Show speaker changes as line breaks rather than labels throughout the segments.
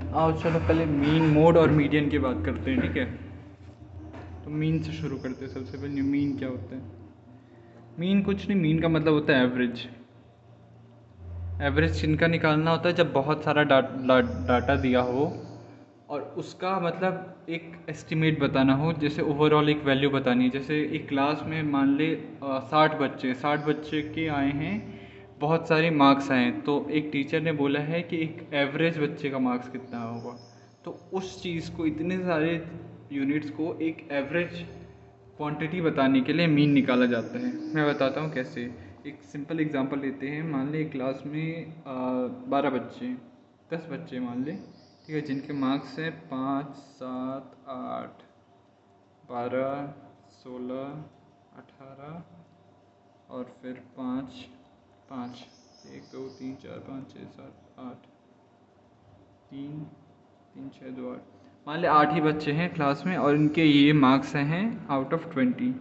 आओ चलो पहले मीन, मोड और मीडियन की बात करते हैं, ठीक है। तो मीन से शुरू करते हैं। सबसे पहले मीन क्या होता है? मीन कुछ नहीं, मीन का मतलब होता है एवरेज। एवरेज इनका निकालना होता है जब बहुत सारा डाटा दिया हो और उसका मतलब एक एस्टिमेट बताना हो, जैसे ओवरऑल एक वैल्यू बतानी है। जैसे एक क्लास में मान ले 60 बच्चे के आए हैं, बहुत सारे मार्क्स आए हैं, तो एक टीचर ने बोला है कि एक एवरेज बच्चे का मार्क्स कितना होगा। तो उस चीज़ को, इतने सारे यूनिट्स को एक एवरेज क्वांटिटी बताने के लिए मीन निकाला जाता है। मैं बताता हूँ कैसे। एक सिंपल एग्जांपल लेते हैं। मान ले क्लास में 12 बच्चे, 10 बच्चे मान ले, ठीक है, जिनके मार्क्स हैं 5, 7, 8, 12, 16, 18 और फिर 5, 5, 1, 2, 3, 4, 5, 6, 7, 8, 3, 3, 6, 2, 8। मान ले 8 ही बच्चे हैं क्लास में और इनके ये मार्क्स हैं आउट ऑफ 20।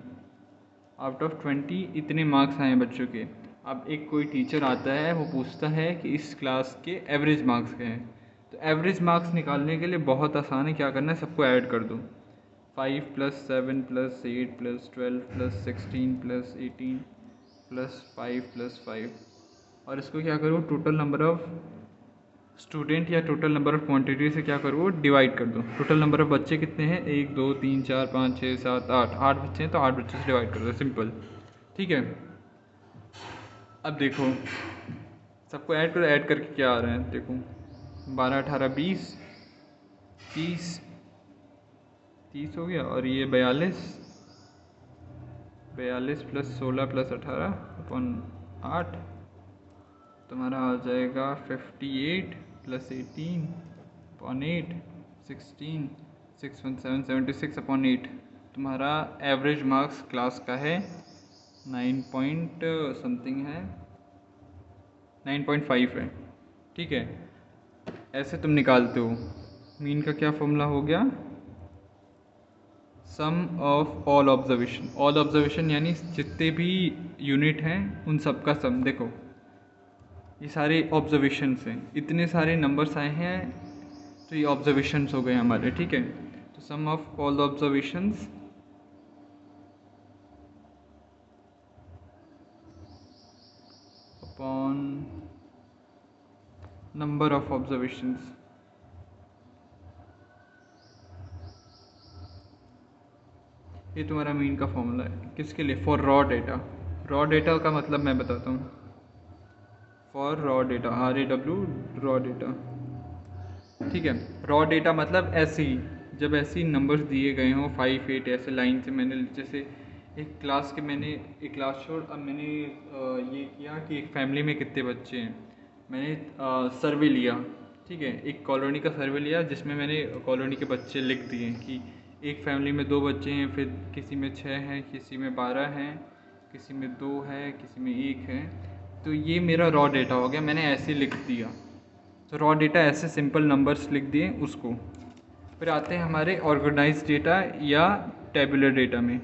आउट ऑफ 20 इतने मार्क्स आए हैं बच्चों के। अब एक कोई टीचर आता है, वो पूछता है कि इस क्लास के एवरेज मार्क्स क्या हैं। तो एवरेज मार्क्स निकालने के लिए बहुत आसान है, क्या करना है, सबको ऐड कर दो। 5 + 7 + 8 + 12 + 16 + 18 + 5 + 5, और इसको क्या करो, टोटल नंबर ऑफ़ स्टूडेंट या टोटल नंबर ऑफ़ क्वांटिटी से क्या करो, डिवाइड कर दो। टोटल नंबर ऑफ़ बच्चे कितने हैं, 1, 2, 3, 4, 5, 6, 7, 8, 8 बच्चे हैं, तो 8 बच्चों से डिवाइड कर दो, सिंपल। ठीक है। अब देखो, सबको ऐड करो, ऐड करके क्या आ रहा है देखो, 12, 18, 20, 30, 30 हो गया, और ये 42, 42 + 16 + 18 अपन 8, तुम्हारा आ जाएगा 58 + 18 अपॉन 8, 16, 6, 1, 7, 76/8। तुम्हारा एवरेज मार्क्स क्लास का है 9 पॉइंट समथिंग है, 9.5 है, ठीक है। ऐसे तुम निकालते हो। मीन का क्या फॉर्मूला हो गया, sum of all observation. All observation यानी जितने भी यूनिट हैं उन सब का सम। देखो ये सारे ऑब्जर्वेशंस हैं, इतने सारे नंबर्स आए हैं, तो ये ऑब्जर्वेशंस हो गए हमारे, ठीक है। तो sum of all observations upon number of observations, ये तुम्हारा मीन का फॉर्मूला है। किसके लिए, for raw data. Raw data का मतलब मैं बताता हूँ, for raw data, RAW, raw data, ठीक है। रॉ डेटा मतलब ऐसे ही, जब ऐसे ही नंबर्स दिए गए हों 5, 8 ऐसे लाइन से, मैंने जैसे एक क्लास के, मैंने एक क्लास छोड़, अब मैंने ये किया कि एक फैमिली में कितने बच्चे हैं। मैंने सर्वे लिया, ठीक है, एक कॉलोनी का सर्वे लिया, जिसमें मैंने कॉलोनी के बच्चे लिख दिए कि एक फैमिली में 2 बच्चे हैं, फिर किसी में 6 हैं, किसी में 12 हैं, किसी में 2 है, किसी में 1 है। तो ये मेरा रॉ डेटा हो गया, मैंने ऐसे लिख दिया। तो रॉ डेटा ऐसे सिंपल नंबर्स लिख दिए उसको। फिर आते हैं हमारे ऑर्गेनाइज डेटा या टेबुलर डेटा में।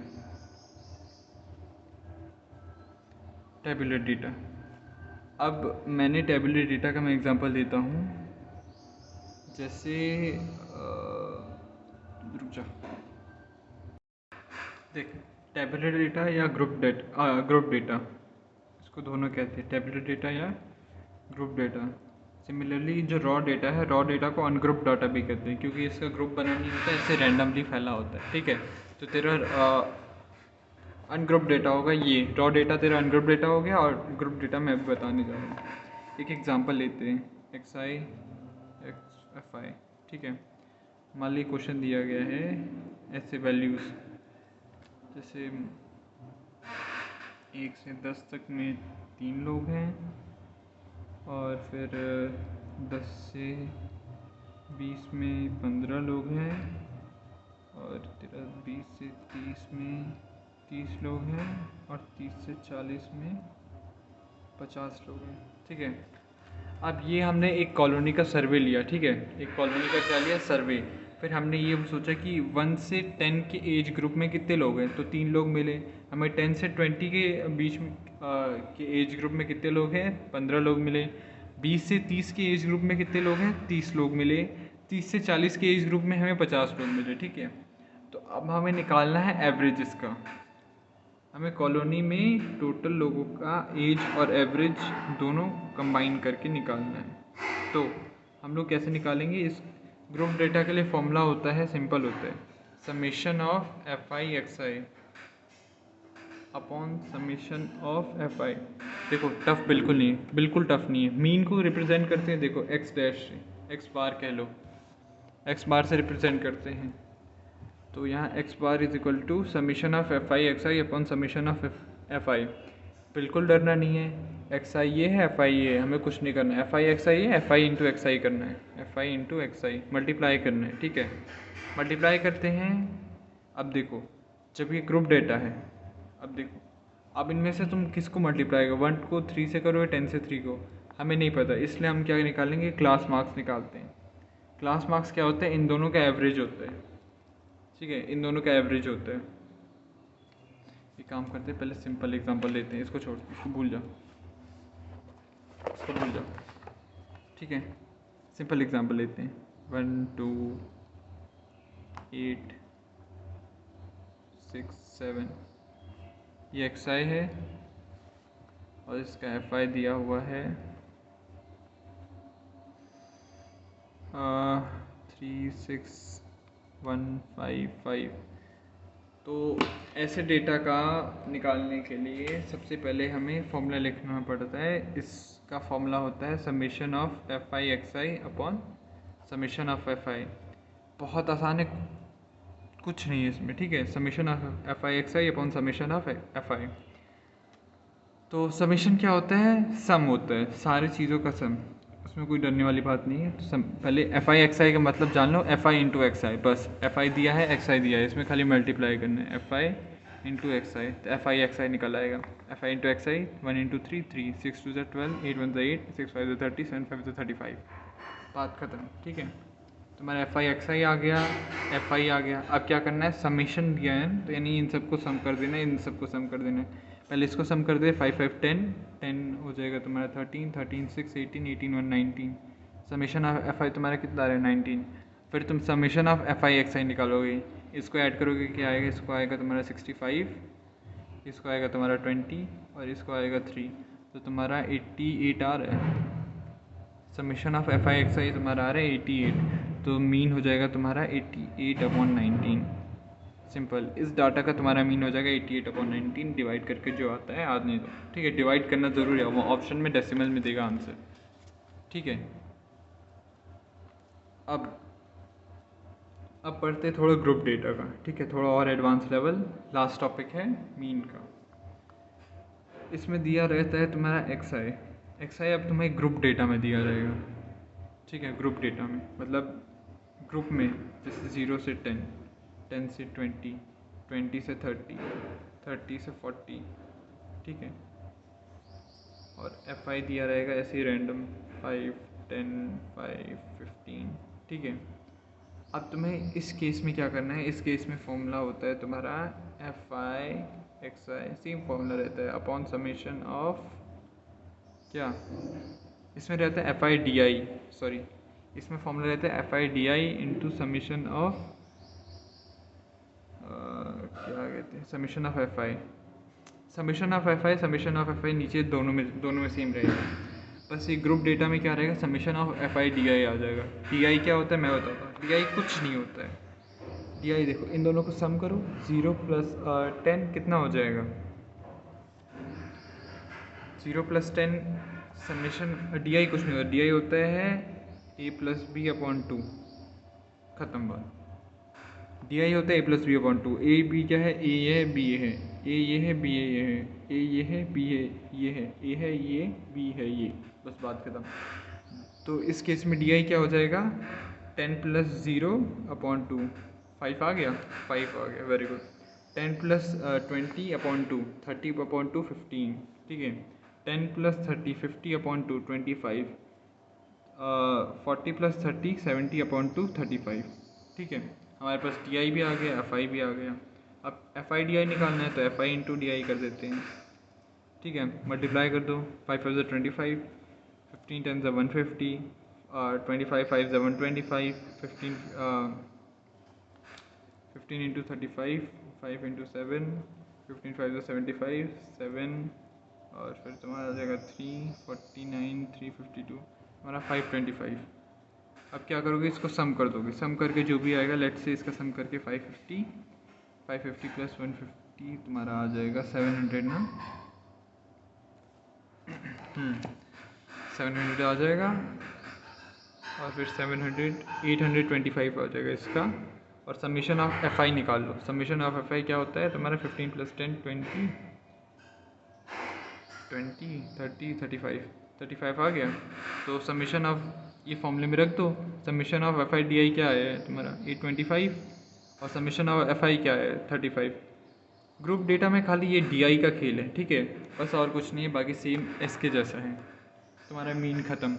टेबुलर डेटा, अब मैंने टेबुलर डेटा का मैं एग्जांपल देता हूँ। जैसे रुक जा, देख, टेबुलर डेटा या ग्रुप डेटा, इसको दोनों कहते हैं, टेबुलर डेटा या ग्रुप डेटा। सिमिलरली जो रॉ डेटा है, रॉ डेटा को अनग्रुप डाटा भी कहते हैं, क्योंकि इसका ग्रुप बना नहीं होता, इससे रैंडमली फैला होता है, ठीक है। तो तेरा अनग्रुप डेटा होगा, ये रॉ डेटा तेरा अनग्रुप डेटा हो गया, और ग्रुप डेटा मैं भी बताने जा रहा हूँ। एक एग्जांपल लेते हैं, XI XFI, ठीक है। मान ली क्वेश्चन दिया गया है ऐसे वैल्यूज़, जैसे 1 से 10 तक में 3 लोग हैं, और फिर 10 से 20 में 15 लोग हैं, और तेरा 20 से 30 में 30 लोग हैं, और 30 से 40 में 50 लोग हैं, ठीक है। अब ये हमने एक कॉलोनी का सर्वे लिया, ठीक है, एक कॉलोनी का क्या लिया, सर्वे। फिर हमने ये सोचा कि 1 से 10 के एज ग्रुप में कितने लोग हैं, तो 3 लोग मिले। हमें 10 से 20 के बीच में के एज ग्रुप में कितने लोग हैं, 15 लोग मिले। 20 से 30 के एज ग्रुप में कितने लोग हैं, 30 लोग मिले। 30 से 40 के एज ग्रुप में हमें 50 लोग मिले, ठीक है। तो अब हमें निकालना है एवरेज इसका। हमें कॉलोनी में टोटल लोगों का एज और एवरेज दोनों कंबाइन करके निकालना है। तो हम लोग कैसे निकालेंगे? इस ग्रुप डेटा के लिए फॉर्मूला होता है, सिंपल होता है, summation of F I x i upon summation of F I. देखो टफ बिल्कुल नहीं है, बिल्कुल टफ नहीं है। मीन को रिप्रेजेंट करते हैं, देखो एक्स डैश से, एक्स बार कह लो, एक्स बार से रिप्रेजेंट करते हैं। तो यहाँ x bar is equal to summation of F I x i upon summation of F i. बिल्कुल डरना नहीं है, एक्स आई ये है, एफ आई ये है, हमें कुछ नहीं करना है। एफ आई एक्स आई है, एफ आई इंटू एक्स आई करना है, F I into x I multiply करना है, ठीक है। मल्टीप्लाई करते हैं। अब देखो जब ये ग्रुप डेटा है, अब देखो अब इनमें से तुम किसको मल्टीप्लाई करो, 1 को 3 से करो या 10 से 3 को, हमें नहीं पता, इसलिए हम क्या निकालेंगे? क्लास मार्क्स निकालते हैं। क्लास मार्क्स क्या होता है? इन दोनों का एवरेज होता है, ठीक है, इन दोनों का एवरेज होता है। ये काम करते हैं, पहले सिंपल एग्जांपल लेते हैं, इसको छोड़, इसको भूल जाओ, इसको भूल जाओ, ठीक है। सिंपल एग्जांपल लेते हैं, 1 2 8 6 7, ये एक्स आई है और इसका एफ आई दिया हुआ है 36155। तो ऐसे डेटा का निकालने के लिए सबसे पहले हमें फॉर्मूला लिखना पड़ता है। इसका फॉर्मूला होता है summation of F I x i upon summation of F I. बहुत आसान है, कुछ नहीं है इसमें, ठीक है। Summation of F I x i upon summation of F I. तो समेशन क्या होता है? सम होता है, सारी चीज़ों का सम, उसमें कोई डरने वाली बात नहीं है। तो पहले एफ आई एक्स आई का मतलब जान लो, एफ आई इंटू एक्स आई, बस एफ आई दिया है, एक्स आई दिया है, इसमें खाली मल्टीप्लाई करना है, एफ आई इंटू एक्स आई, तो एफ आई एक्स आई निकल आएगा। F I into x I, 1 into 3 3, 6 2 12, 8 1 8, 6 5 30, 7 5 35, बात खत्म, ठीक है। तुम्हारा एफ आई एक्स आई आ गया, एफ आई आ गया। अब क्या करना है? समेशन दिया है, तो यानी इन सबको सम कर देना है, इन सबको सम कर देना है। पहले इसको सम कर दे, 5 5 10 10 हो जाएगा तुम्हारा 13 13 6 18 18 1 19। समेशन ऑफ एफ आई तुम्हारा कितना आ रहा है? 19। फिर तुम summation of F I x I निकालोगे, इसको ऐड करोगे, क्या आएगा? इसको आएगा तुम्हारा 65, इसको आएगा तुम्हारा 20 और इसको आएगा 3, तो तुम्हारा 88 आ रहा है। Summation of F I x I तुम्हारा आ रहा है 88, तो मीन हो जाएगा तुम्हारा 88/19। सिंपल, इस डाटा का तुम्हारा मीन हो जाएगा 88/19, डिवाइड करके जो आता है आदमी दो, ठीक है। डिवाइड करना ज़रूरी है, वो ऑप्शन में डेसिमल में देगा आंसर, ठीक है। अब पढ़ते हैं थोड़ा ग्रुप डेटा का, ठीक है, थोड़ा और एडवांस लेवल। लास्ट टॉपिक है मीन का। इसमें दिया रहता है तुम्हारा एक्स आई। एक्स आई अब तुम्हें ग्रुप डेटा में दिया जाएगा, ठीक है। ग्रुप डेटा में मतलब ग्रुप में, जैसे 0 से 10, 10 से 20, 20 से 30, 30 से 40, ठीक है। और एफ आई दिया रहेगा ऐसे ही रैंडम, 5 10 5 15, ठीक है। अब तुम्हें इस केस में क्या करना है? इस केस में फॉर्मूला होता है तुम्हारा F I x I, same formula रहता है, अपॉन समेशन ऑफ, क्या इसमें रहता है? F I D I, sorry, इसमें फॉर्मूला रहता है F I D I into summation of, क्या कहते हैं, summation of F I. Summation of F I, summation of F I नीचे दोनों में सेम रहेगा, बस ये ग्रुप डेटा में क्या रहेगा? Summation of F I D I आ जाएगा। डी आई क्या होता है मैं बताता हूँ। डी आई कुछ नहीं होता है। डी आई देखो, इन दोनों को सम करो, 0 + 10 कितना हो जाएगा? 0 + 10 समेशन, डी आई कुछ नहीं होता, डी आई होता है a + b/2, ख़त्म बात। डी आई होता है a + b/2। ए बी क्या है? ए ये है, बी ये है, ए ये है, बी ये है, ए ये है, बी ये है, ए है ये, बी है ये, बस बात खत्म। तो इस केस में डी आई क्या हो जाएगा? 10 + 0/2, 5 आ गया, 5 आ गया, वेरी गुड। 10 + 20/2, 30/2 15, ठीक है। 10 + 30 50/2 25, 40 + 30 70/2 35, ठीक है। हमारे पास डी आई भी आ गया, एफ आई भी आ गया। अब एफ आई डी आई निकालना है तो F I into D I कर देते हैं, ठीक है। मल्टीप्लाई कर दो, 5 5 25, 15 10 150, 25 5 7 25 15 15 इंटू 35 5 इंटू 7 15 5 75 7 और फिर तुम्हारा आ जाएगा 349 352 हमारा 525। अब क्या करोगे, इसको सम कर दोगे, सम करके जो भी आएगा लेट्स से इसका सम करके 550 प्लस 150 तुम्हारा आ जाएगा 700 ना। 700 आ जाएगा और फिर 825 आ जाएगा इसका। और समीशन ऑफ एफ आई निकाल लो। समीशन ऑफ एफ आई क्या होता है तुम्हारा 15 प्लस 10 20 30 35 आ गया। तो समीशन ऑफ ये फॉर्मूले में रख दो। Summation of F I D आई क्या है तुम्हारा 825 और समीशन ऑफ एफ आई क्या है 35। ग्रुप डेटा में खाली ये डी आई का खेल है, ठीक है, बस और कुछ नहीं है, बाकी सेम एस के जैसा है। तुम्हारा मीन ख़त्म।